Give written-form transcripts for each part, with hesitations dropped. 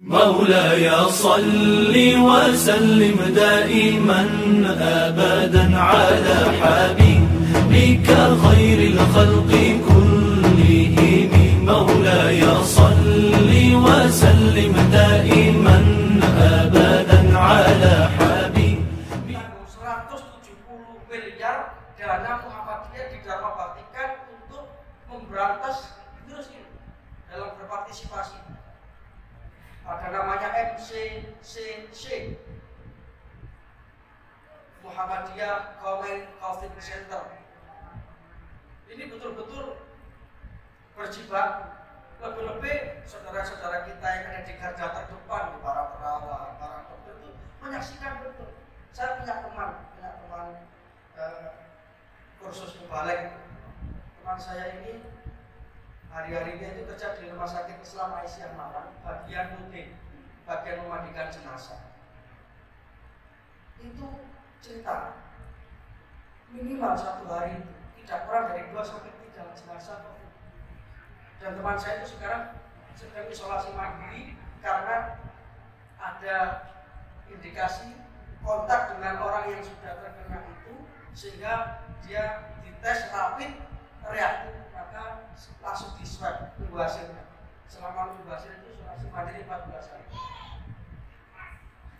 مولاي صل وسلم دائما أبدا على حبيبك خير الخلق كلهم مولاي صل وسلم دائما أبدا على حبيبك 170 miliar dana Muhammadiyah didharmabaktikan untuk memberantas virus ini dalam berpartisipasi. Ada namanya MCCC, Muhammadiyah COVID Center. Ini betul-betul berjibaku. Lebih-lebih saudara-saudara kita yang ada di garda terdepan, para perawat, para dokter itu menyaksikan betul. Saya punya teman kursus mubalik. Teman saya ini hari-harinya itu kerja di Rumah Sakit Islam Aisyah Malang, bagian rutin, bagian memandikan jenazah. Itu cerita minimal satu hari tidak kurang dari 2 sampai 3 jenazah. Dan teman saya itu sekarang sedang isolasi mandiri karena ada indikasi kontak dengan orang yang sudah terkena itu, sehingga dia dites rapid reaktif, maka langsung di swab, tunggu hasilnya. Selama tunggu hasil itu isolasi mandiri 14 hari.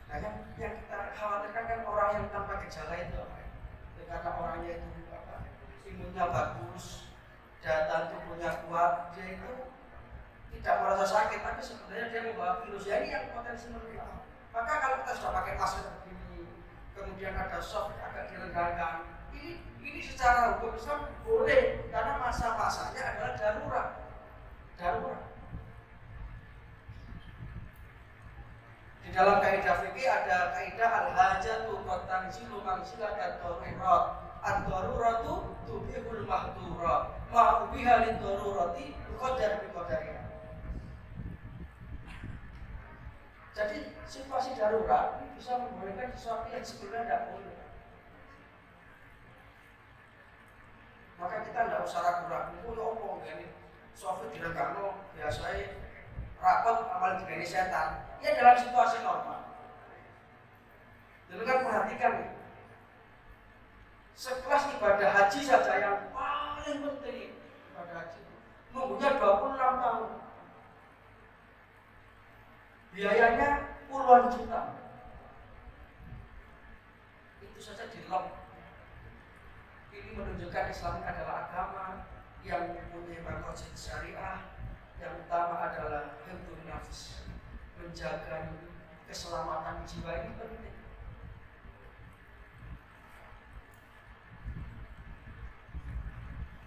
Nah, yang kita khawatirkan kan orang yang tanpa gejala itu, karena orangnya itu imunnya bagus, daya tubuhnya kuat, dia itu tidak merasa sakit, tapi sebenarnya dia membawa virus. Ya, ini yang potensi menular. Maka kalau kita sudah pakai masker begini, kemudian ada soft agak direndahkan, ini secara hukum Islam boleh, karena masa-masanya adalah darurat. Di dalam kaidah fikih ada kaidah al-hajatu qad tanzilu manzilatat darurat. Ad-daruratu tubihul mahdurat. Ma ubiha lid-darurati biqadar biqadariha. Jadi situasi darurat ini bisa membolehkan sesuatu yang sebenarnya tidak boleh. Maka kita tidak usah ragu-ragu, ya apa ini Sofit direkano biasanya rapat amal dengan setan. Ya dalam situasi normal. Dulu kan perhatikan nih, sekelas ibadah haji saja yang paling penting, ibadah haji nunggunya 26 tahun, biayanya puluhan juta. Itu saja dilem. Ini menunjukkan Islam adalah agama yang mempunyai maqasid syariah. Yang utama adalah hifdzun nafs, menjaga keselamatan jiwa ini penting.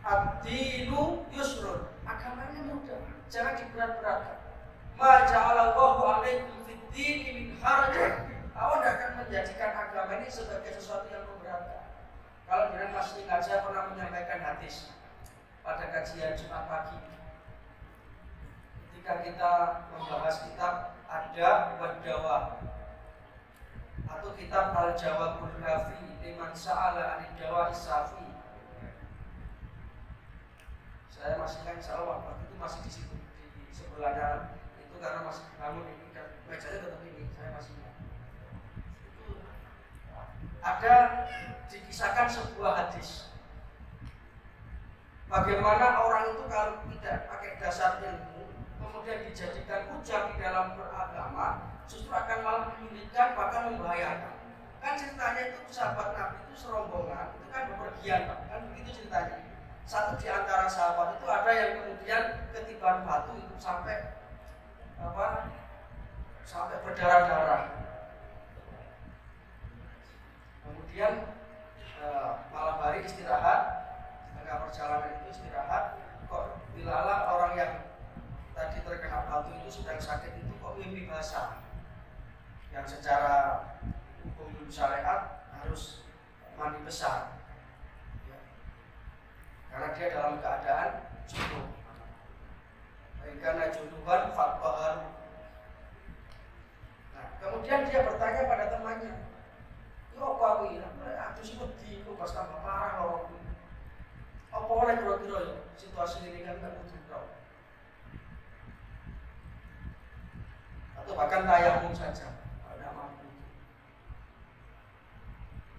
Ad-dinu yusrun, agamanya mudah, jangan diberat-beratkan. Ma ja'alallahu 'alaikum fid-dini min haraj. Allah tidak akan menjadikan agama ini sebagai sesuatu yang memberatkan. Kalau dengan Mas Ingat, saya pernah menyampaikan hadis pada kajian Jumat pagi. Ketika kita membahas kitab Adab wa Dawa atau kitab Al-Jawabul Kafi liman sa'ala 'anid dawa isafi. Saya masih kan insyaallah waktu itu masih di situ, di sebelahnya itu, karena masih bangun ini dan mejanya tetap ini, saya masih ingat. Itu ada dikisahkan sebuah hadis. Bagaimana orang itu kalau tidak pakai dasar ilmu, kemudian dijadikan hujah di dalam beragama, justru akan malah menyulitkan, bahkan membahayakan. Kan ceritanya itu sahabat Nabi itu serombongan, itu kan bepergian, kan begitu ceritanya. Satu di antara sahabat itu ada yang kemudian ketiban batu itu sampai berdarah-darah. Kemudian malam hari istirahat, tengah perjalanan itu istirahat, kok dilalah orang yang tadi terkena batu itu sedang sakit itu kok mimpi basah, yang secara hukum syariat harus mandi besar, ya. Karena dia dalam keadaan junub. Karena junuban fatbahar. Nah, kemudian dia bertanya pada temannya, "Yo apa aku ini? Aku sih wedi kok pas tambah parah loro. Apa oleh kira-kira situasi ini kan butuh. Atau bahkan tayamum saja tidak mampu.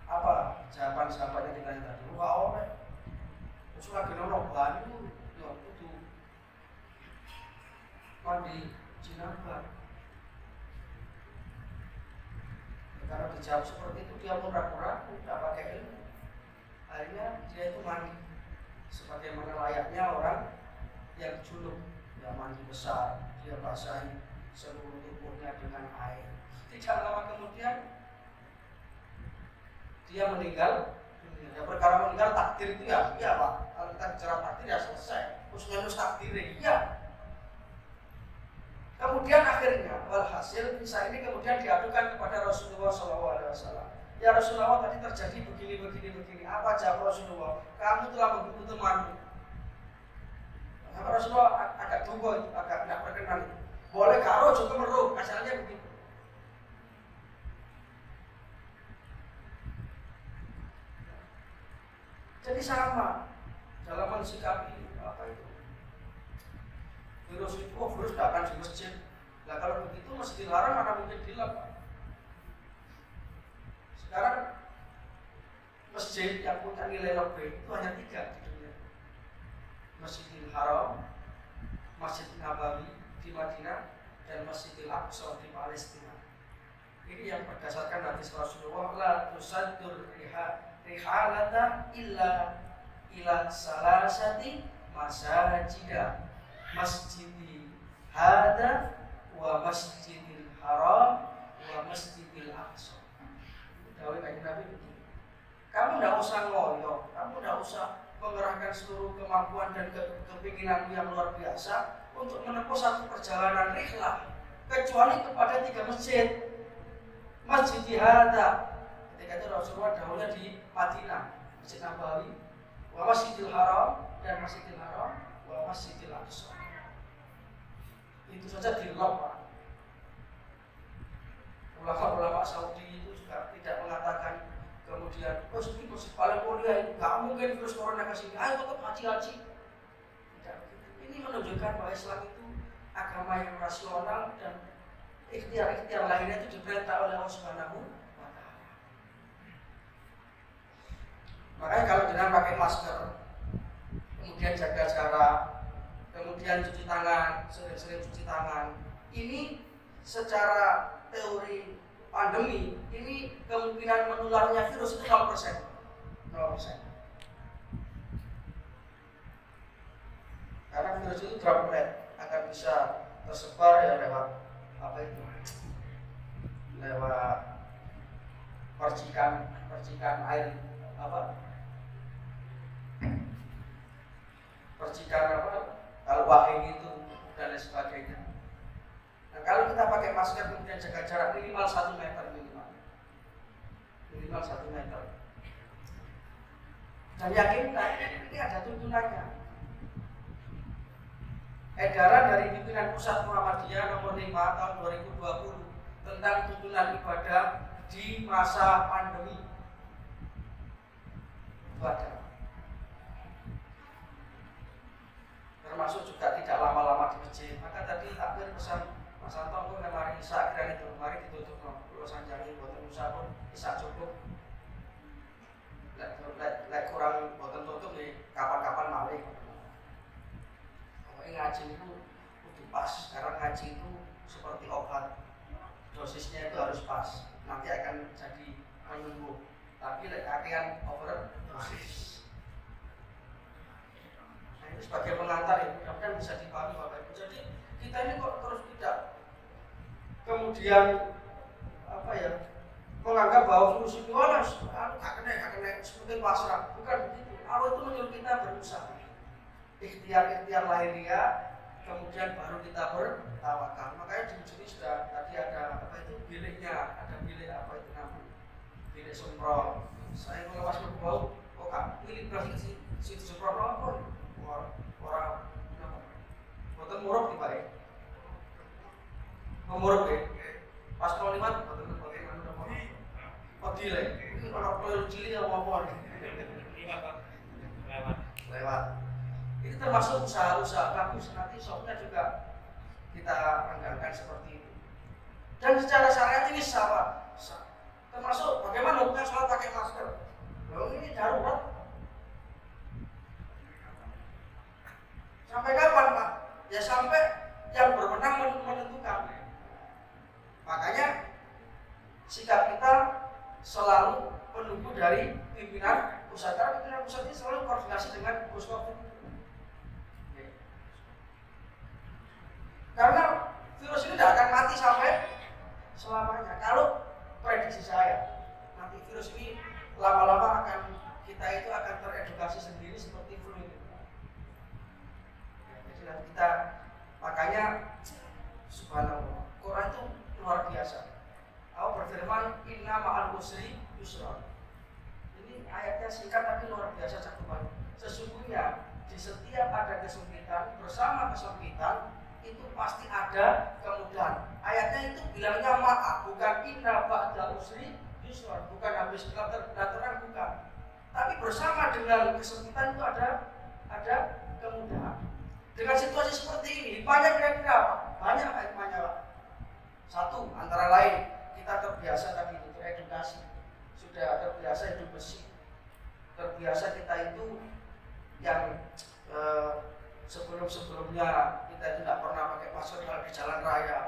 Apa jawaban sahabatnya ditanya tadi? Wah oleh terus lagi nolong banyu ya kudu mandi jinabah. Karena dijawab seperti itu dia pura-pura tidak pakai ilmu. Akhirnya dia itu mandi sebagaimana layaknya orang yang junub, ya mandi besar, dia basahi seluruh tubuhnya dengan air. Tidak lama kemudian dia meninggal. Ya, perkara meninggal takdir itu ya, iya Pak. Kalau kita bicara takdir ya selesai. Terus takdir iya. Kemudian akhirnya walhasil kisah ini kemudian diadukan kepada Rasulullah SAW. Ya Rasulullah, tadi terjadi begini. Apa jawab Rasulullah? Kamu telah membunuh temanmu. Maka Rasulullah agak tunggu, agak tidak berkenan. Boleh karo juga meruh, asalnya begitu. Jadi sama dalam mensikapi apa itu virus itu, virus tidak akan di masjid. Nah kalau begitu masjid dilarang, mana mungkin dilarang. Sekarang masjid yang punya nilai lebih itu hanya 3 di dunia. Masjidil Haram, Masjid Nabawi di Madinah, dan Masjidil Aqsa di Palestina. Ini yang berdasarkan hadis Rasulullah, la tusaddur rihalata illa ila salasati masajida, masjidi hada wa masjidil haram wa masjidil aqsa. Dawai Kanjeng Nabi begini, kamu tidak usah ngoyo, kamu tidak usah mengerahkan seluruh kemampuan dan kepinginanmu yang luar biasa untuk menempuh satu perjalanan rihlah kecuali kepada 3 masjid. Masjid Hada, ketika itu Rasulullah dahulunya di Madinah, Masjid Nabawi, wa Masjidil Haram, dan Masjidil Haram, wa Masjidil Aqsa. Itu saja dilok, Pak. Ulama-ulama Saudi itu juga tidak mengatakan kemudian ini masjid paling mulia itu nggak mungkin virus corona ke sini, ayo tetap haji. Tidak begitu. Ini menunjukkan bahwa Islam itu agama yang rasional dan ikhtiar-ikhtiar lainnya itu diperintah oleh Allah Subhanahu wa Ta'ala. Makanya kalau jangan pakai masker, kemudian jaga jarak, kemudian cuci tangan, sering-sering cuci tangan, ini secara teori pandemi ini kemungkinan menularnya virus itu 0%. Karena virus itu droplet akan bisa tersebar ya lewat apa itu? Lewat percikan air apa? Percikan apa? Kalau wahing itu dan lain sebagainya. Nah, kalau kita pakai masker kemudian jaga jarak minimal 1 meter minimal 1 meter. Dan yakin ini ada tuntunannya. Edaran dari pimpinan pusat Muhammadiyah nomor 5 tahun 2020 tentang tuntunan ibadah di masa pandemi. Itu ada. Termasuk juga tidak lama-lama di masjid. Maka tadi takbir pesan Mas Anton pun mari Isa kira itu, mari ditutup Pulau Sanjangi boten usah pun Isa cukup. Lek kurang boten tutup nih kapan-kapan malih. Pokoknya ngaji itu kudu pas, karena ngaji itu seperti obat. Dosisnya itu harus pas. Nanti akan jadi penyembuh. Tapi lek kakean over dosis. Nah, itu sebagai pengantar ya, mudah-mudahan bisa dipahami Bapak Ibu. Jadi kita ini kok terus tidak kemudian apa ya menganggap bahwa fungsi itu harus gak kena seperti pasrah. Bukan begitu. Allah itu menyuruh kita berusaha, ikhtiar lahiriah, kemudian baru kita bertawakal. Makanya di sini sudah tadi ada apa itu biliknya, ada bilik apa itu namanya, bilik semprot. Saya kalau pas berbau, kok kak milik berarti si semprot apa? Orang boten muruk tiba ya. Muruk ya. Pas kalau limat boten apa. Oh dile. Ini orang koyo cilik apa? Lewat. Itu termasuk usaha-usaha bagus. Nanti soalnya juga kita anggarkan seperti itu. Dan secara syariat ini sama. Termasuk bagaimana hukumnya sholat pakai masker. Loh ini darurat. Sampai kapan Pak? Ya sampai yang berwenang menentukan. Makanya sikap kita selalu menunggu dari pimpinan pusat. Karena pimpinan pusat ini selalu koordinasi dengan Puskesmas. Karena virus ini tidak akan mati sampai selamanya. Kalau prediksi saya, nanti virus ini lama-lama kita itu akan teredukasi sendiri seperti flu ini. Jadi nanti kita, makanya subhanallah, Quran itu luar biasa. Allah berfirman, inna ma'al usri yusra. Ini ayatnya singkat tapi luar biasa cakupannya. Sesungguhnya di setiap ada kesempitan, bersama kesempitan itu pasti ada kemudahan. Ayatnya itu bilangnya maaf, bukan inna ba'da usri yusra, bukan habis gelap terang, bukan. Tapi bersama dengan kesempitan itu ada kemudahan. Dengan situasi seperti ini, banyak kira-kira apa? Banyak hikmahnya Pak. Satu, antara lain kita terbiasa tadi itu teredukasi, sudah terbiasa hidup bersih, terbiasa kita itu yang sebelumnya kita itu tidak pernah pakai masker kalau di jalan raya.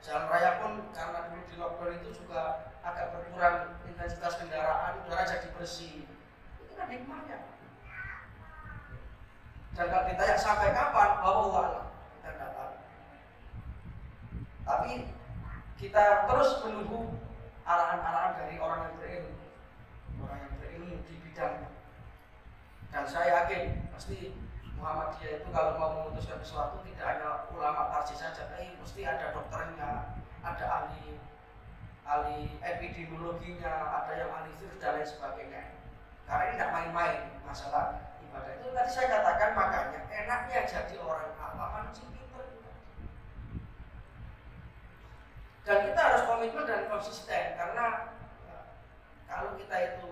Jalan raya pun karena dulu di lockdown itu juga agak berkurang intensitas kendaraan, udara jadi bersih. Itu kan hikmahnya. Dan kalau ditanya sampai kapan, wallahu a'lam, kita tidak tahu. Tapi kita terus menunggu arahan-arahan dari orang yang berilmu di bidangnya. Dan saya yakin pasti Muhammadiyah itu kalau mau memutuskan sesuatu tidak hanya ulama tarjih saja, tapi mesti ada dokternya, ada ahli epidemiologinya, ada yang ahli virus dan lain sebagainya. Karena ini tidak main-main masalah ibadah itu. Tadi saya katakan makanya enaknya jadi orang awam manusia pintar. Dan kita harus komitmen dan konsisten karena kalau kita itu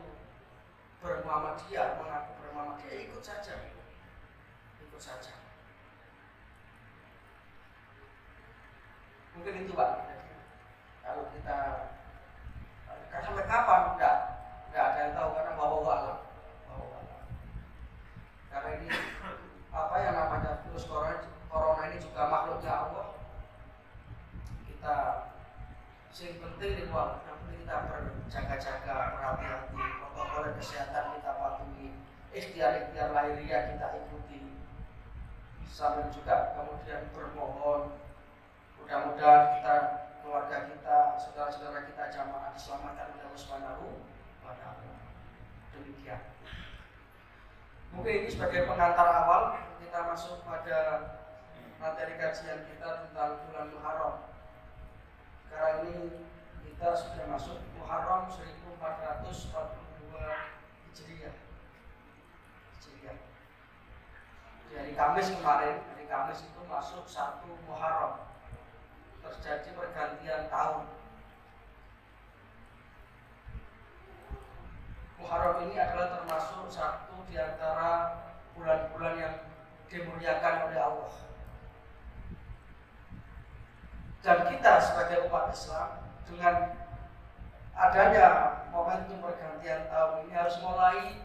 bermuhammadiyah, mengaku bermuhammadiyah, ikut saja. Mungkin itu Pak. Kalau kita sampai kapan enggak ada yang tahu karena wallahu a'lam. Karena ini apa yang namanya virus corona ini juga makhluknya Allah. Kita yang penting di luar, yang penting kita berjaga-jaga, berhati-hati, protokol kesehatan kita patuhi, ikhtiar-ikhtiar lahiriah kita ikuti. Sambil juga kemudian bermohon mudah-mudahan kita, keluarga kita, saudara-saudara kita jamaah diselamatkan oleh Allah Subhanahu wa ta'ala. Demikian. Mungkin ini sebagai pengantar awal kita masuk pada materi kajian kita tentang bulan Muharram. Sekarang ini kita sudah masuk Muharram 1442 Hijriah. Dari Kamis kemarin, hari Kamis itu masuk 1 Muharram, terjadi pergantian tahun. Muharram ini adalah termasuk satu di antara bulan-bulan yang dimuliakan oleh Allah. Dan kita sebagai umat Islam dengan adanya momentum pergantian tahun ini harus mulai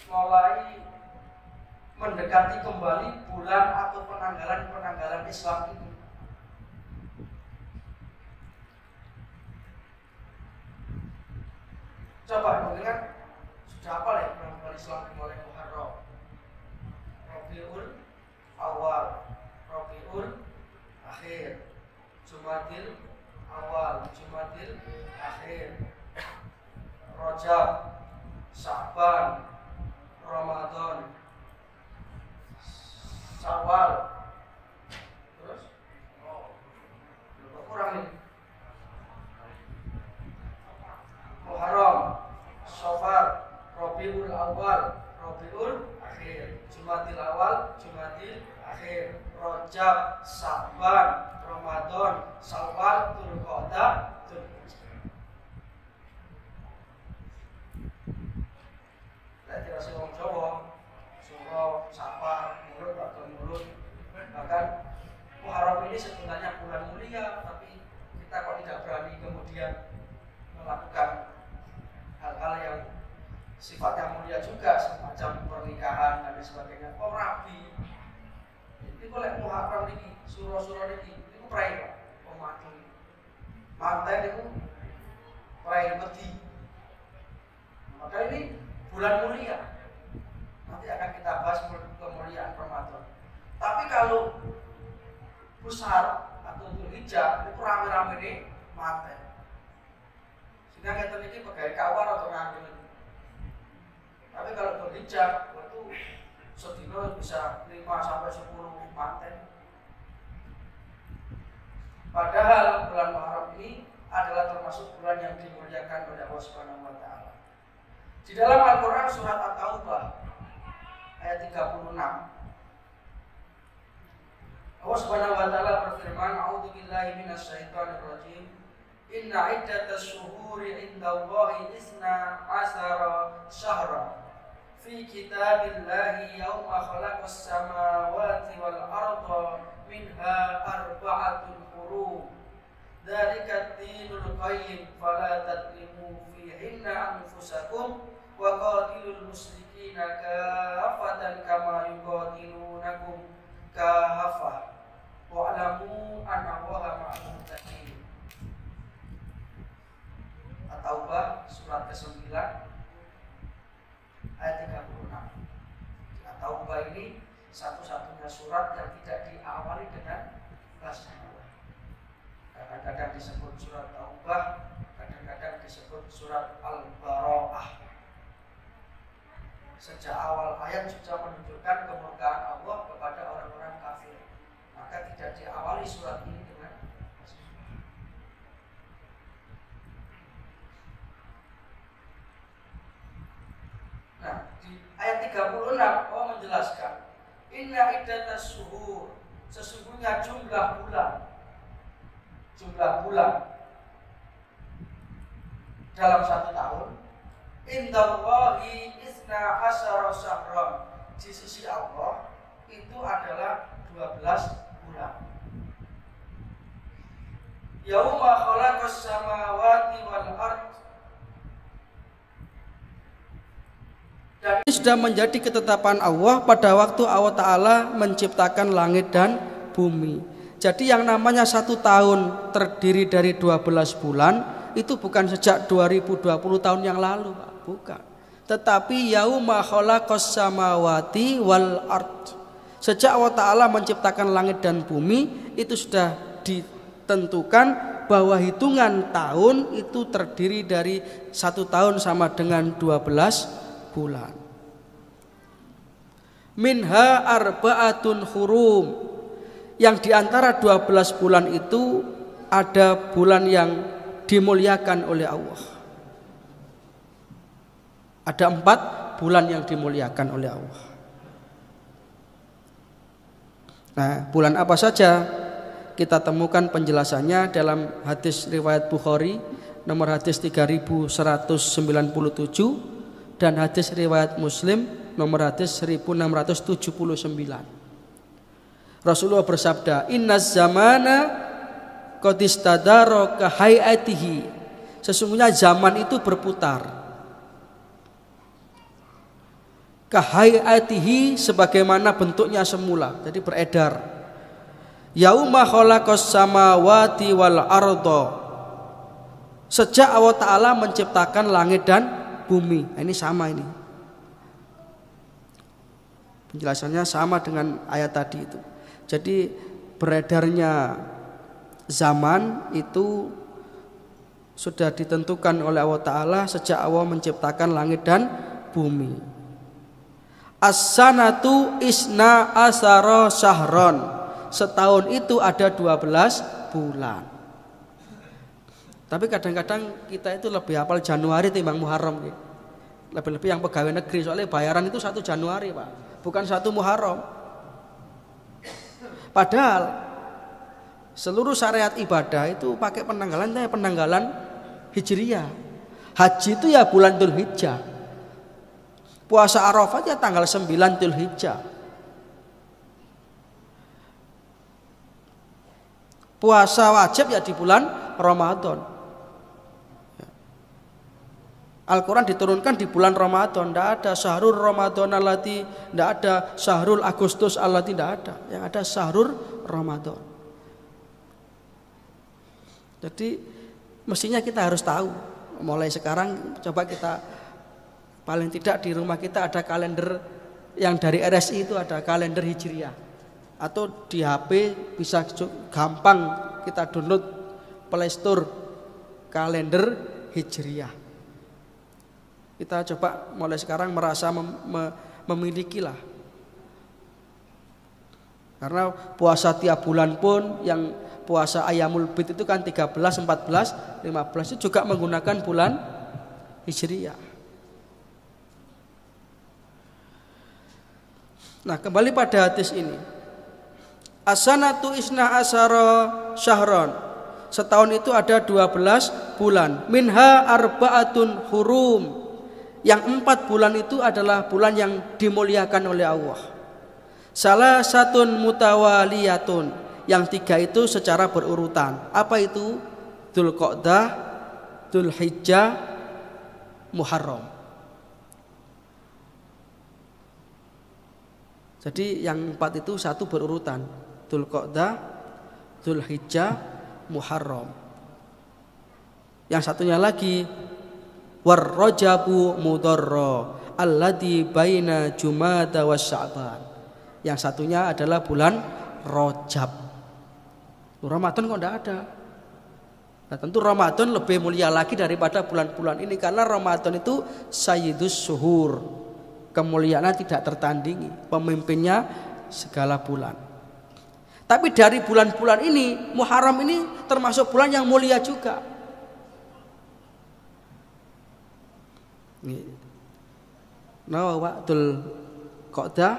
mulai mendekati kembali bulan atau penanggalan Islam ini. Coba mengingat sudah apa ya bulan Islam mulai Muharram, Rabiul Awal, Rabiul Akhir, Jumadil Awal, Jumadil Akhir, Rajab, Sya'ban, Ramadan, Syawal, terus kurang nih, Muharram, Syafar, Rabiul Awal, Rabiul Akhir, Jumadil Awal, Jumadil Akhir, Rajab, Sya'ban, Ramadan, Syawal, Dzulqa'dah, Kira-kira wong Jawa, Suro, Sapa, Mulut atau Mulut, bahkan Muharram nek Muharram niki, sura-sura niki niku prei Pak, pemati. Manten niku prei peti. Maka ini bulan mulia. Nanti akan kita bahas kemuliaan Ramadan. Tapi kalau besar atau Dzulhijjah itu rame-rame nih manten. Sehingga kita niki pegawai kawar atau ngambil. Tapi kalau Dzulhijjah itu sedina bisa 5 sampai 10 manten. Padahal bulan Muharram ini adalah termasuk bulan yang dimuliakan oleh Allah Subhanahu wa taala. Di dalam Al-Qur'an surat At-Taubah ayat 36 Allah Subhanahu wa taala berfirman, "A'udzubillahi minasyaitonir rajim. Inna iddatas syuhuri 'indallahi 12 syahra fi kitabillahi yauma khalaqas samawati wal arda minha arba'atun hurum. Dzalika ad-dinul qayyim fala tadlimu fihinna anfusakum wa qatilul musyrikina kaffatan kama yuqatilunakum kaffah wa'lamu anna Allaha ma'al muttaqin." At-Taubah surat ke-9 ayat 36. At-Taubah ini satu-satunya surat yang tidak diawali dengan basmalah. Kadang-kadang disebut surat Taubah, kadang-kadang disebut surat Al-Bara'ah. Sejak awal ayat sudah menunjukkan kemurkaan Allah kepada orang-orang kafir. Maka tidak diawali surat ini dengan basmalah. Nah, di ayat 36 Allah menjelaskan, inna iddatas syuhur, sesungguhnya jumlah bulan dalam satu tahun, indallahi 12 syahran, di sisi Allah itu adalah 12 bulan. Yauma khalaqas samawati wal ardh, dan ini sudah menjadi ketetapan Allah pada waktu Allah Ta'ala menciptakan langit dan bumi. Jadi yang namanya satu tahun terdiri dari 12 bulan itu bukan sejak 2020 tahun yang lalu, Pak. Bukan. Tetapi yauma khalaqas samawati wal ardh, sejak Allah Ta'ala menciptakan langit dan bumi itu sudah ditentukan bahwa hitungan tahun itu terdiri dari satu tahun sama dengan 12 bulan. Minha arba'atun hurum, yang diantara 12 bulan itu ada bulan yang dimuliakan oleh Allah. Ada 4 bulan yang dimuliakan oleh Allah. Nah, bulan apa saja? Kita temukan penjelasannya dalam hadis riwayat Bukhari nomor hadis 3197 dan hadis riwayat Muslim nomor hadis 1679. Rasulullah bersabda, "Innaz zamana qad istadara ka hayatihi." Sesungguhnya zaman itu berputar. Ka hayatihi, sebagaimana bentuknya semula, jadi beredar. Yauma khalaqas samawati wal arda, sejak Allah Ta'ala menciptakan langit dan bumi. Ini sama ini. Penjelasannya sama dengan ayat tadi itu. Jadi beredarnya zaman itu sudah ditentukan oleh Allah Ta'ala sejak Allah menciptakan langit dan bumi. As-sanatu isna asara syahron, setahun itu ada 12 bulan. Tapi kadang-kadang kita itu lebih hafal Januari timbang Muharram. Lebih-lebih yang pegawai negeri, soalnya bayaran itu 1 Januari, Pak, bukan 1 Muharram. Padahal seluruh syariat ibadah itu pakai penanggalan Hijriyah. Haji itu ya bulan Dzulhijjah. Puasa Arafah ya tanggal 9 Dzulhijjah. Puasa wajib ya di bulan Ramadan. Al-Quran diturunkan di bulan Ramadan, tidak ada syahrul Ramadan allati, tidak ada syahrul Agustus allati, tidak ada. Yang ada syahrul Ramadan. Jadi mestinya kita harus tahu. Mulai sekarang coba kita paling tidak di rumah kita ada kalender yang dari RSI, itu ada kalender Hijriah. Atau di HP bisa gampang kita download Play Store kalender Hijriah. Kita coba mulai sekarang merasa memiliki lah. Karena puasa tiap bulan pun, yang puasa Ayyamul Bid itu kan 13, 14, 15 itu juga menggunakan bulan Hijriah. Nah, kembali pada hadis ini. As-sanatu isna asyara syahron. Setahun itu ada 12 bulan. Minha arba'atun hurum. Yang 4 bulan itu adalah bulan yang dimuliakan oleh Allah. Salah satun mutawaliyatun. Yang 3 itu secara berurutan. Apa itu? Dzulqa'dah, Dzulhijjah, Muharram. Jadi yang 4 itu satu berurutan. Dzulqa'dah, Dzulhijjah, Muharram. Yang satunya lagi War-Rajabu Mudharra alladzi baina Jumada wa Sya'ban. Yang satunya adalah bulan Rajab. Ramadan kok enggak ada. Nah, tentu Ramadan lebih mulia lagi daripada bulan-bulan ini karena Ramadan itu sayyidus syuhur. Kemuliaannya tidak tertandingi, pemimpinnya segala bulan. Tapi dari bulan-bulan ini, Muharram ini termasuk bulan yang mulia juga. Dzul Qa'dah,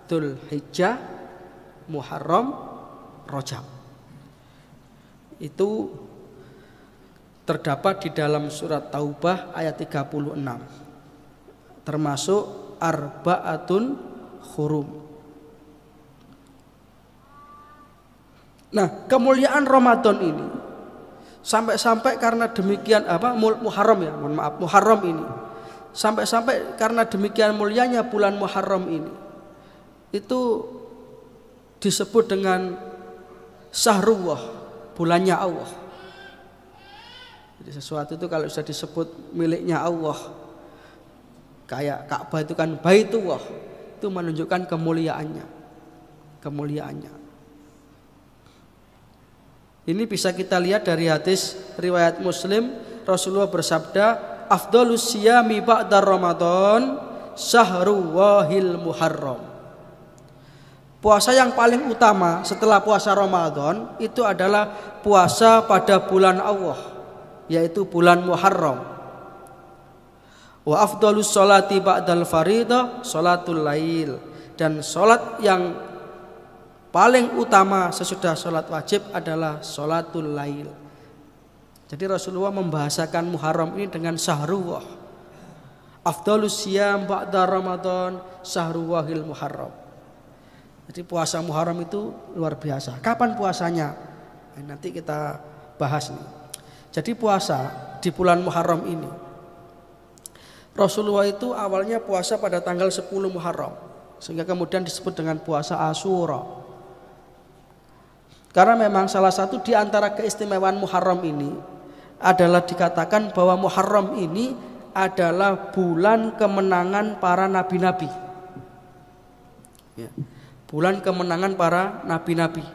Dzulhijjah, Muharram, Rajab. Itu terdapat di dalam surat Taubah ayat 36. Termasuk arba'atun hurum. Nah, kemuliaan Ramadan ini sampai-sampai karena demikian Muharram ya, mohon maaf, Muharram ini. Sampai-sampai karena demikian mulianya bulan Muharram ini itu disebut dengan Syahrullah, bulannya Allah. Jadi sesuatu itu kalau sudah disebut miliknya Allah, kayak Ka'bah itu kan Baitullah, itu menunjukkan kemuliaannya. Ini bisa kita lihat dari hadis riwayat Muslim. Rasulullah bersabda, afdhalus siyami ba'da Ramadan syahrullahil Muharram. Puasa yang paling utama setelah puasa Ramadan itu adalah puasa pada bulan Allah, yaitu bulan Muharram. Wa afdhalus sholati ba'dal faridah sholatul lail. Dan sholat yang paling utama sesudah sholat wajib adalah sholatul lail. Jadi Rasulullah membahasakan Muharram ini dengan Syahrullah. Afdhalus siyam ba'da Ramadan Syahrullahil Muharram. Jadi puasa Muharram itu luar biasa. Kapan puasanya? Nanti kita bahas nih. Jadi puasa di bulan Muharram ini, Rasulullah itu awalnya puasa pada tanggal 10 Muharram, sehingga kemudian disebut dengan puasa Asyura. Karena memang salah satu di antara keistimewaan Muharram ini adalah dikatakan bahwa Muharram ini adalah bulan kemenangan para nabi-nabi. Ya, bulan kemenangan para nabi-nabi.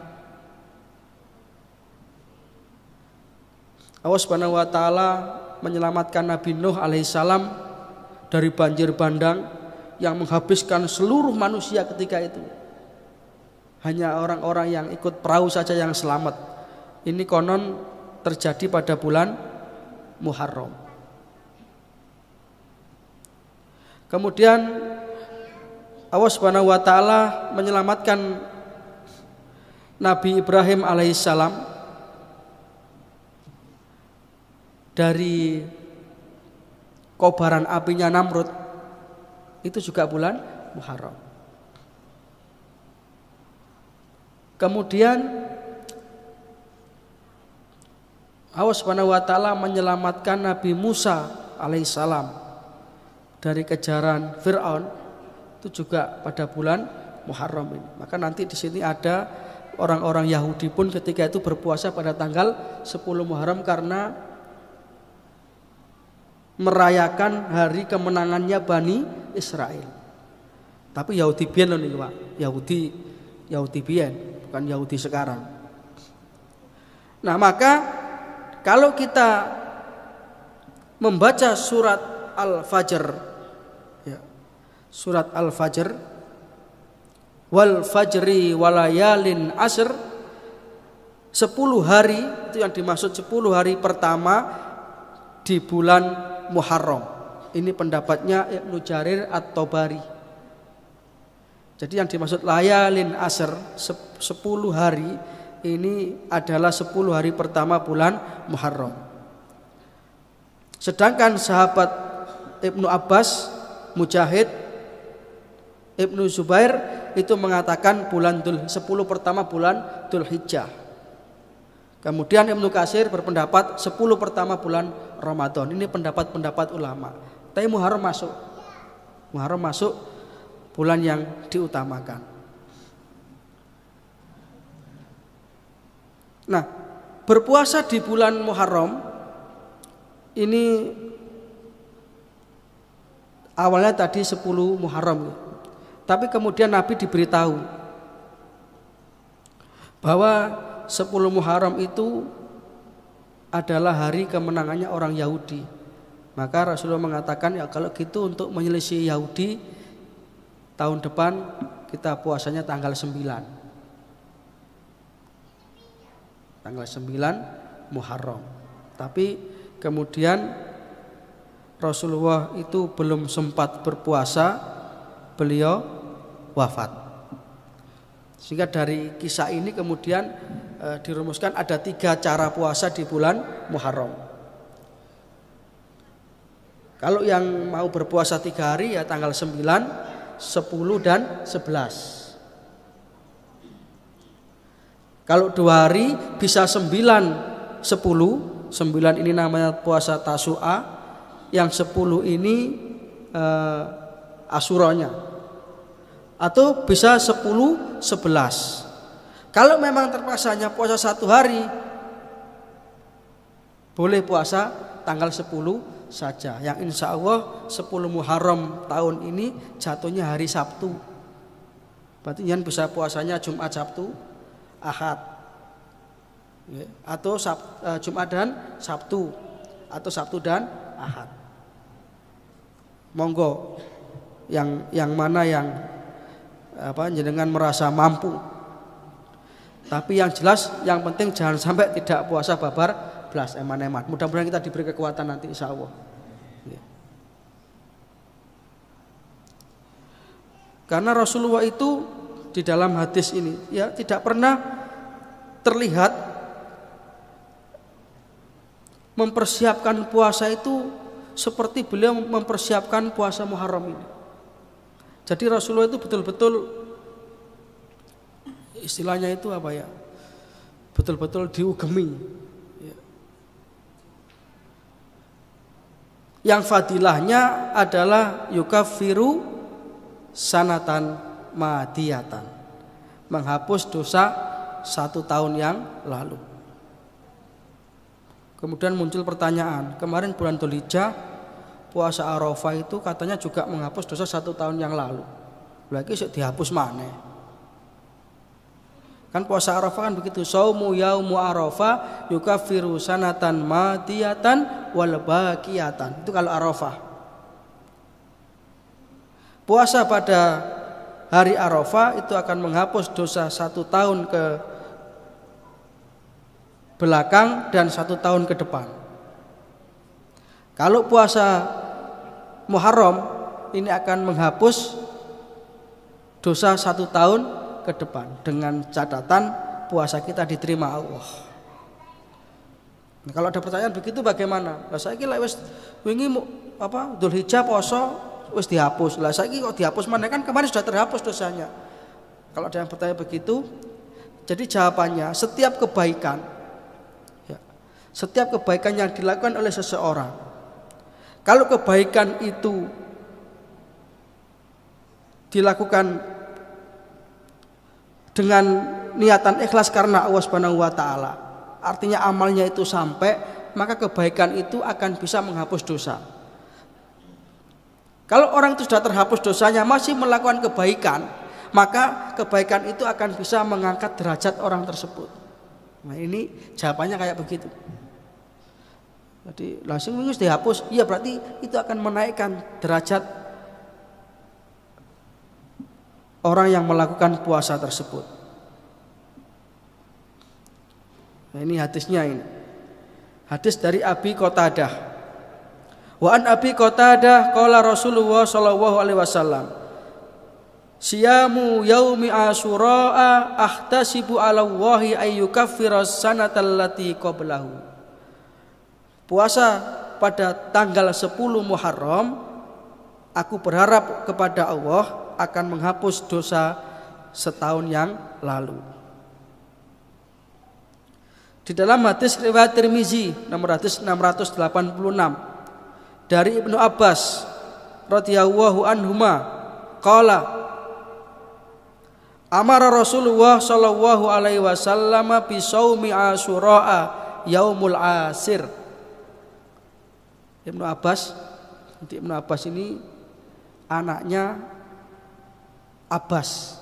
Allah Subhanahu wa taala menyelamatkan Nabi Nuh alaihissalam dari banjir bandang yang menghabiskan seluruh manusia ketika itu. Hanya orang-orang yang ikut perahu saja yang selamat. Ini konon terjadi pada bulan Muharram. Kemudian Allah Subhanahu wa taala menyelamatkan Nabi Ibrahim alaihissalam dari kobaran apinya Namrud. Itu juga bulan Muharram. Kemudian Allah Subhanahu wa taala menyelamatkan Nabi Musa alaihissalam dari kejaran Fir'aun itu juga pada bulan Muharram ini. Maka nanti di sini ada orang-orang Yahudi pun ketika itu berpuasa pada tanggal 10 Muharram karena merayakan hari kemenangannya Bani Israel. Tapi Yahudi biyen loh nih Pak. Yahudi biyen, bukan Yahudi sekarang. Nah, maka kalau kita membaca surat Al-Fajr, ya, surat Al-Fajr, wal fajri walayalin asr, 10 hari itu yang dimaksud 10 hari pertama di bulan Muharram. Ini pendapatnya Ibnu Jarir At-Tabari. Jadi yang dimaksud layalin asr 10 hari ini adalah 10 hari pertama bulan Muharram. Sedangkan sahabat Ibnu Abbas, Mujahid, Ibnu Zubair itu mengatakan 10 pertama bulan Dzulhijjah. Kemudian Ibnu Katsir berpendapat 10 pertama bulan Ramadan. Ini pendapat-pendapat ulama. Tapi Muharram masuk bulan yang diutamakan. Nah, berpuasa di bulan Muharram ini awalnya tadi 10 Muharram. Tapi kemudian Nabi diberitahu bahwa 10 Muharram itu adalah hari kemenangannya orang Yahudi. Maka Rasulullah mengatakan, ya kalau gitu untuk menyelisih Yahudi tahun depan kita puasanya tanggal 9. Tanggal 9 Muharram. Tapi kemudian Rasulullah itu belum sempat berpuasa, beliau wafat. Sehingga dari kisah ini kemudian dirumuskan ada 3 cara puasa di bulan Muharram. Kalau yang mau berpuasa 3 hari ya tanggal 9, 10 dan 11. Kalau 2 hari bisa 9, 10. 9 ini namanya puasa Tasu'a. Yang 10 ini Asyuranya, atau bisa 10, 11. Kalau memang terpaksanya puasa 1 hari, boleh puasa tanggal 10 saja. Yang insya Allah 10 Muharram tahun ini jatuhnya hari Sabtu. Berarti yang bisa puasanya Jumat, Sabtu, Ahad, ya, atau Jumat dan Sabtu, atau Sabtu dan Ahad. Monggo yang mana yang jenengan merasa mampu. Tapi yang jelas yang penting jangan sampai tidak puasa babar belas eman-eman. Mudah-mudahan kita diberi kekuatan nanti insya Allah. Ya. Karena Rasulullah itu di dalam hadis ini ya tidak pernah terlihat mempersiapkan puasa itu seperti beliau mempersiapkan puasa Muharram ini. Jadi Rasulullah itu betul-betul istilahnya itu apa ya? Betul-betul diugemi. Ya. Yang fadilahnya adalah yukaffiru sanatan madiyatan. Menghapus dosa 1 tahun yang lalu. Kemudian muncul pertanyaan, kemarin bulan Dzulhijjah puasa Arafah itu katanya juga menghapus dosa 1 tahun yang lalu. Lagi dihapus mana? Kan puasa Arafah kan begitu, saumu yaumu Arafah yukaffiru sanatan madiyatan wal baqiyatan. Itu kalau Arafah. Puasa pada hari Arafah itu akan menghapus dosa 1 tahun ke belakang dan 1 tahun ke depan. Kalau puasa Muharram ini akan menghapus dosa 1 tahun ke depan dengan catatan puasa kita diterima Allah. Nah, kalau ada pertanyaan begitu bagaimana? Lah saiki lek wis wingi Dzulhijjah poso wis dihapus. Lah saiki kok dihapus mana kan kemarin sudah terhapus dosanya. Kalau ada yang bertanya begitu, jadi jawabannya setiap kebaikan yang dilakukan oleh seseorang Kalau kebaikan itu dilakukan dengan niatan ikhlas karena Allah Subhanahu wa taala, artinya amalnya itu sampai, maka kebaikan itu akan bisa menghapus dosa. Kalau orang itu sudah terhapus dosanya masih melakukan kebaikan, maka kebaikan itu akan bisa mengangkat derajat orang tersebut. Nah, ini jawabannya kayak begitu. Jadi langsung harus dihapus, iya berarti itu akan menaikkan derajat orang yang melakukan puasa tersebut. Nah, ini hadisnya ini. Hadis dari Abi Qatadah. Wa an Abi Qatadah qala Rasulullah sallallahu alaihi wasallam, siyamu yaumi asyura ahtasibu 'ala Allahi ay yukaffira as-sanatal lati qablahu. Puasa pada tanggal 10 Muharram, aku berharap kepada Allah akan menghapus dosa setahun yang lalu. Di dalam hadis riwayat Tirmizi nomor hadis 686 dari Ibnu Abbas radhiyallahu anhuma qala amara Rasulullah sallallahu alaihi wasallam bi shaumi asyura yaumul asir. Ibnu Abbas ini anaknya Abbas,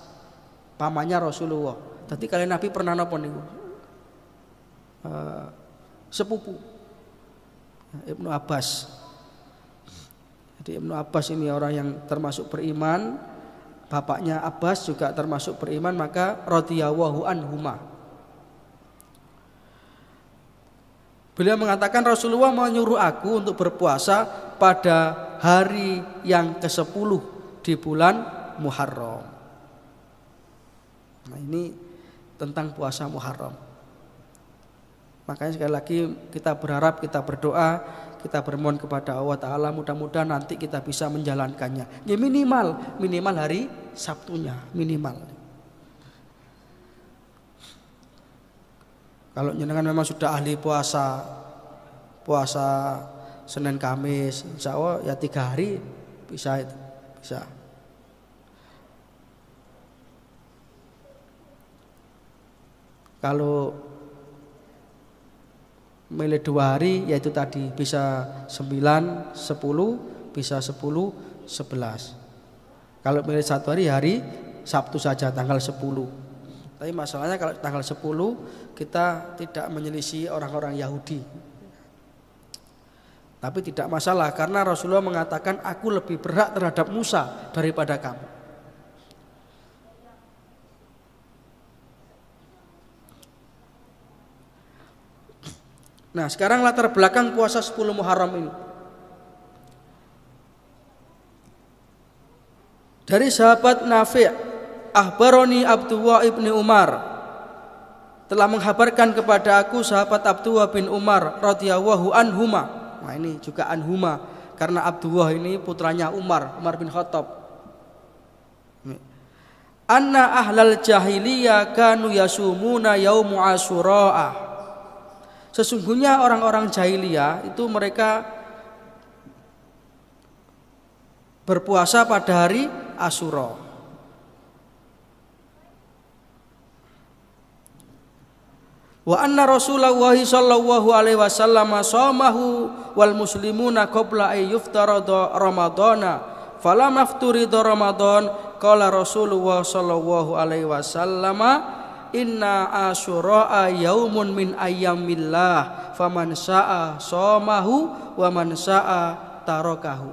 pamannya Rasulullah. Tadi kalian Nabi pernah napa niku? Sepupu Ibnu Abbas. Jadi Ibnu Abbas ini orang yang termasuk beriman, bapaknya Abbas juga termasuk beriman, maka radhiyallahu anhuma. Beliau mengatakan Rasulullah menyuruh aku untuk berpuasa pada hari yang ke-10 di bulan Muharram. Nah, ini tentang puasa Muharram. Makanya sekali lagi kita berharap, kita berdoa, kita bermohon kepada Allah Ta'ala, mudah-mudahan nanti kita bisa menjalankannya. Ya minimal hari Sabtunya, minimal. Kalau jenengan memang sudah ahli puasa Senin Kamis, insya Allah ya 3 hari bisa. Kalau milih 2 hari yaitu tadi bisa 9, 10, bisa 10, 11. Kalau milih 1 hari Sabtu saja tanggal 10. Tapi masalahnya kalau tanggal 10 kita tidak menyelisih orang-orang Yahudi. Tapi tidak masalah karena Rasulullah mengatakan aku lebih berhak terhadap Musa daripada kamu. Nah, sekarang latar belakang puasa 10 Muharram ini. Dari sahabat Nafi', akhbaroni Abdullah ibni Umar, telah menghabarkan kepada aku sahabat Abdullah bin Umar radhiyallahu anhuma. Nah, ini juga anhuma karena Abdullah ini putranya Umar bin Khattab. Anna ahlal jahiliyah kanu yasumuna yaumu asyura. Sesungguhnya orang-orang jahiliyah itu mereka berpuasa pada hari Asyura. Wa anna Rasulullah sallallahu alaihi wasallam shamahu wal muslimuna qabla ay yuftarada Ramadana falam afturida Ramadan qala Rasulullah sallallahu alaihi wasallam inna asyura yaumun min ayyamillah faman syaa shamahu wa man syaa tarakahu.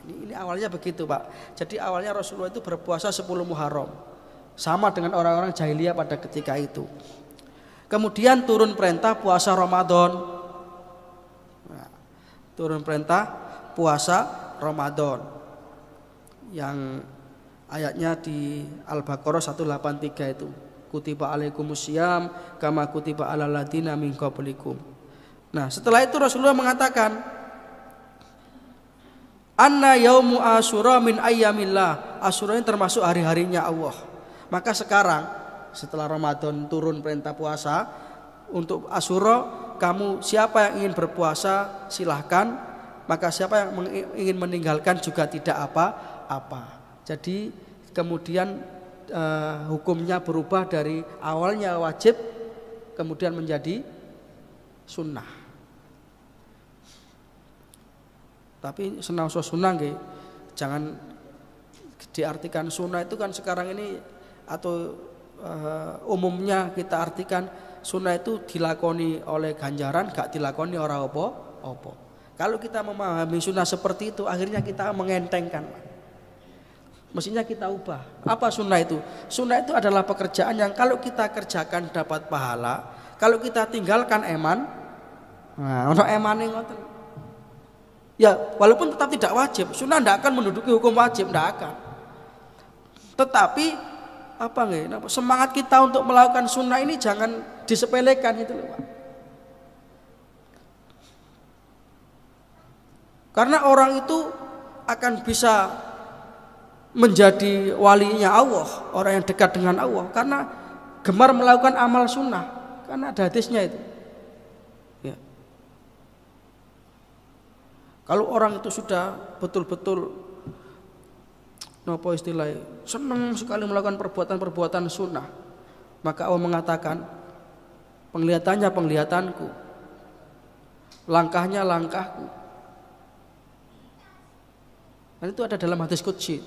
Ini awalnya begitu, Pak. Jadi awalnya Rasulullah itu berpuasa 10 Muharram. Sama dengan orang-orang jahiliyah pada ketika itu. Kemudian turun perintah puasa Ramadan. Nah, turun perintah puasa Ramadan. Yang ayatnya di Al-Baqarah 183 itu. Kutiba alaikumusiyam kama kutiba alal ladina min qablikum. Nah, setelah itu Rasulullah mengatakan anna yaumu asyura min ayyamillah. Asyura ini termasuk hari-harinya Allah. Maka sekarang setelah Ramadan turun perintah puasa untuk Asyura, kamu siapa yang ingin berpuasa silahkan, maka siapa yang ingin meninggalkan juga tidak apa-apa. Jadi kemudian hukumnya berubah dari awalnya wajib kemudian menjadi sunnah. Tapi sunnah nggih, jangan diartikan sunnah itu kan sekarang ini atau umumnya kita artikan sunnah itu dilakoni oleh ganjaran, gak dilakoni ora apa-apa. Kalau kita memahami sunnah seperti itu, akhirnya kita mengentengkan. Mestinya kita ubah. Apa sunnah itu? Sunnah itu adalah pekerjaan yang kalau kita kerjakan dapat pahala, kalau kita tinggalkan eman. Nah, ono emane ngoten. Ya, walaupun tetap tidak wajib, sunnah tidak akan menduduki hukum wajib, tidak akan. Tetapi apa nggih? Semangat kita untuk melakukan sunnah ini jangan disepelekan itu loh, Pak. Karena orang itu akan bisa menjadi walinya Allah, orang yang dekat dengan Allah karena gemar melakukan amal sunnah, karena ada hadisnya itu. Ya. Kalau orang itu sudah betul-betul napa istilahnya senang sekali melakukan perbuatan-perbuatan sunnah, maka Allah mengatakan penglihatannya penglihatanku, langkahnya langkahku. Dan itu ada dalam hadis qudsi.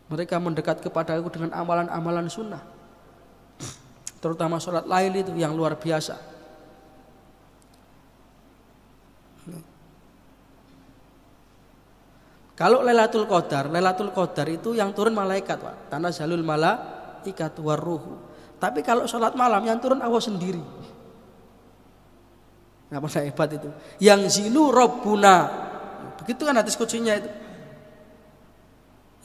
Mereka mendekat kepada aku dengan amalan-amalan sunnah, terutama sholat lail itu yang luar biasa. Kalau Lailatul Qadar itu yang turun malaikat, Pak. Tanazzalul malaikatu warruhu. Tapi kalau sholat malam yang turun Allah sendiri. Apa hebat itu? Yang zinu Rabbuna. Begitu kan hadis kuncinya itu.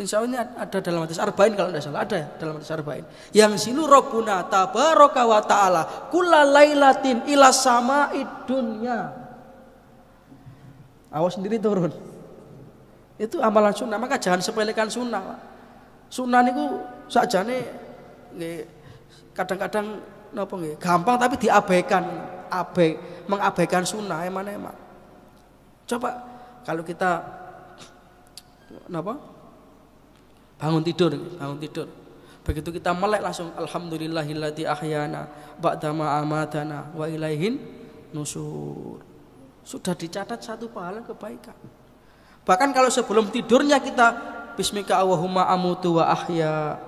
Insya Allah ini ada dalam hadis arba'in kalau tidak salah, ada dalam hadis arba'in. Yang zinu Rabbuna tabaraka wa ta'ala kulla lailatin ila sama'id dunya. Allah sendiri turun. Itu amalan sunnah, maka jangan sepelekan sunnah, Pak. Sunnah niku sakjane nggih kadang-kadang napa nggih gampang tapi diabaikan, mengabaikan sunnah eman-eman. Coba kalau kita napa? Bangun tidur. Begitu kita melek langsung alhamdulillahilladzi ahyana ba'dama amatana wa ilaihin nusur. Sudah dicatat satu pahala kebaikan. Bahkan kalau sebelum tidurnya kita bismika Allahumma amutu wa ahya,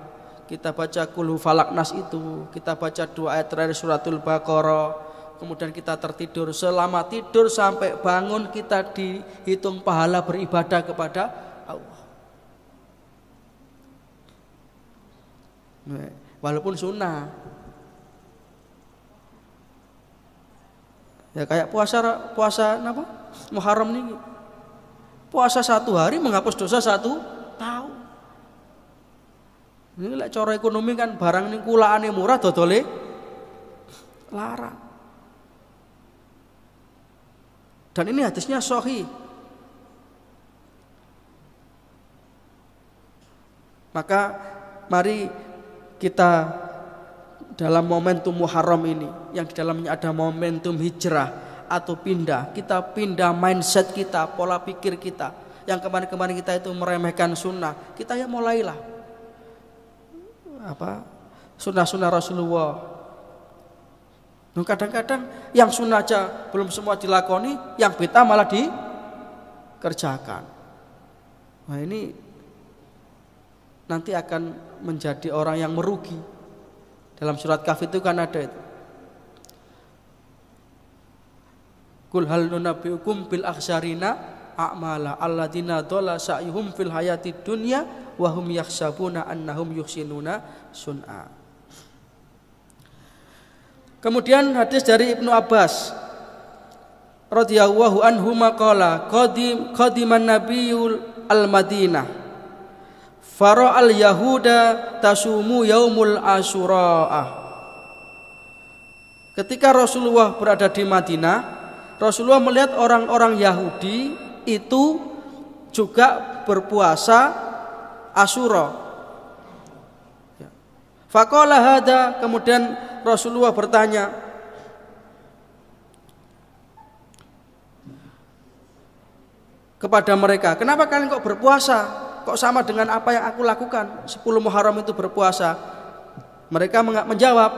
kita baca qul falaq nas itu, kita baca dua ayat terakhir suratul Baqarah, kemudian kita tertidur. Selama tidur sampai bangun kita dihitung pahala beribadah kepada Allah. Walaupun sunnah. Ya kayak puasa apa? Muharram nih. Puasa 1 hari menghapus dosa 1 tahun. Ini lek cara ekonomi kan barang ning kulaane murah dodole larang. Dan ini hadisnya sahih. Maka mari kita dalam momentum Muharram ini yang di dalamnya ada momentum hijrah atau pindah, kita pindah mindset kita, pola pikir kita. Yang kemarin-kemarin kita itu meremehkan sunnah, kita ya mulailah sunnah-sunnah Rasulullah. Kadang-kadang yang sunnah aja belum semua dilakoni, yang bid'ah malah dikerjakan. Nah ini nanti akan menjadi orang yang merugi. Dalam surat Kahf itu kan ada itu. Qul hal nunabbiukum bil akhsarina a'mala alladzina dhalla sa'yuhum fil hayatid dunya wa hum yahsabuna annahum yuhsinuna sun'a. Kemudian hadis dari Ibnu Abbas radhiyallahu anhu maqala qadiman nabiyul al-Madinah fara al-yahuda tasumu yaumul asyura. Ketika Rasulullah berada di Madinah, Rasulullah melihat orang-orang Yahudi itu juga berpuasa Asyura. Faqala hada, kemudian Rasulullah bertanya, kepada mereka, kenapa kalian kok berpuasa? Kok sama dengan apa yang aku lakukan? 10 Muharram itu berpuasa. Mereka menjawab,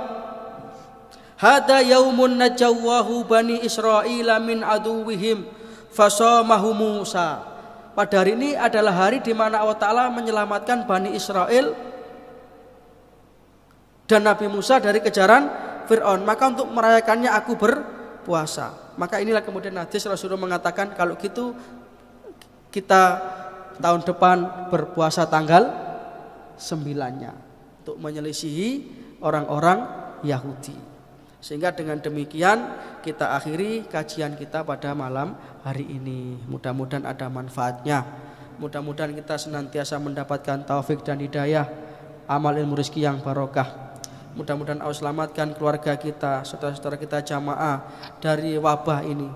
hada yaumun najawwahu bani Israila min aduwihim fasamahu Musa. Pada hari ini adalah hari di mana Allah Ta'ala menyelamatkan Bani Israel dan Nabi Musa dari kejaran Fir'aun. Maka untuk merayakannya aku berpuasa. Maka inilah kemudian hadis Rasulullah mengatakan, kalau gitu kita tahun depan berpuasa tanggal 9-nya untuk menyelisihi orang-orang Yahudi. Sehingga dengan demikian kita akhiri kajian kita pada malam hari ini. Mudah-mudahan ada manfaatnya. Mudah-mudahan kita senantiasa mendapatkan taufik dan hidayah, amal ilmu rezeki yang barokah. Mudah-mudahan Allah selamatkan keluarga kita, saudara-saudara kita jamaah dari wabah ini,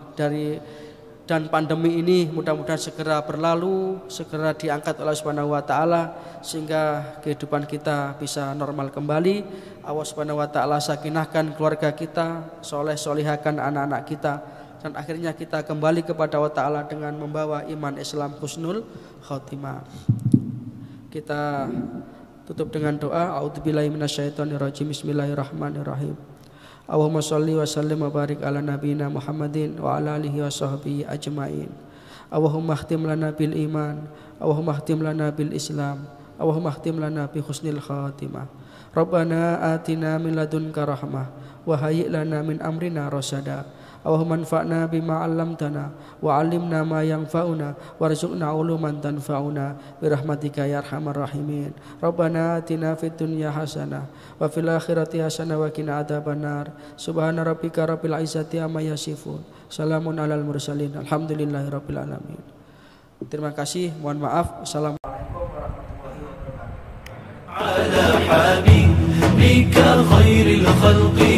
dan pandemi ini mudah-mudahan segera berlalu, segera diangkat oleh Subhanahu wa taala sehingga kehidupan kita bisa normal kembali. Allah Subhanahu wa taala sakinahkan keluarga kita, soleh-solihahkan anak-anak kita, dan akhirnya kita kembali kepada Allah taala dengan membawa iman Islam husnul khotimah. Kita tutup dengan doa. A'udzubillahi minasyaitonirrajim. Bismillahirrahmanirrahim. Allahumma sholli wa sallim wa barik ala nabiyyina Muhammadin wa ala alihi wa sahbihi ajmain. Allahumma khtim lana bil iman, Allahumma khtim lana bil Islam, Allahumma khtim lana bi husnil khatimah. Rabbana atina min ladunka rahmah wa hayyi lana min amrina rasyada. Allahumma anfa'na bima 'allamtana wa 'allimna ma yanfa'una warzuqna 'uluman tanfa'una bi rahmatika ya arhamar rahimin. Rabbana atina fid dunya hasanah wa fil akhirati hasanah wa qina adzabannar. Subhana rabbika rabbil izzati amma yasifun. Salamun alal mursalin. Alhamdulillahi rabbil alamin. Terima kasih, mohon maaf. Assalamualaikum warahmatullahi wabarakatuh. Ala habibika khairil khalqi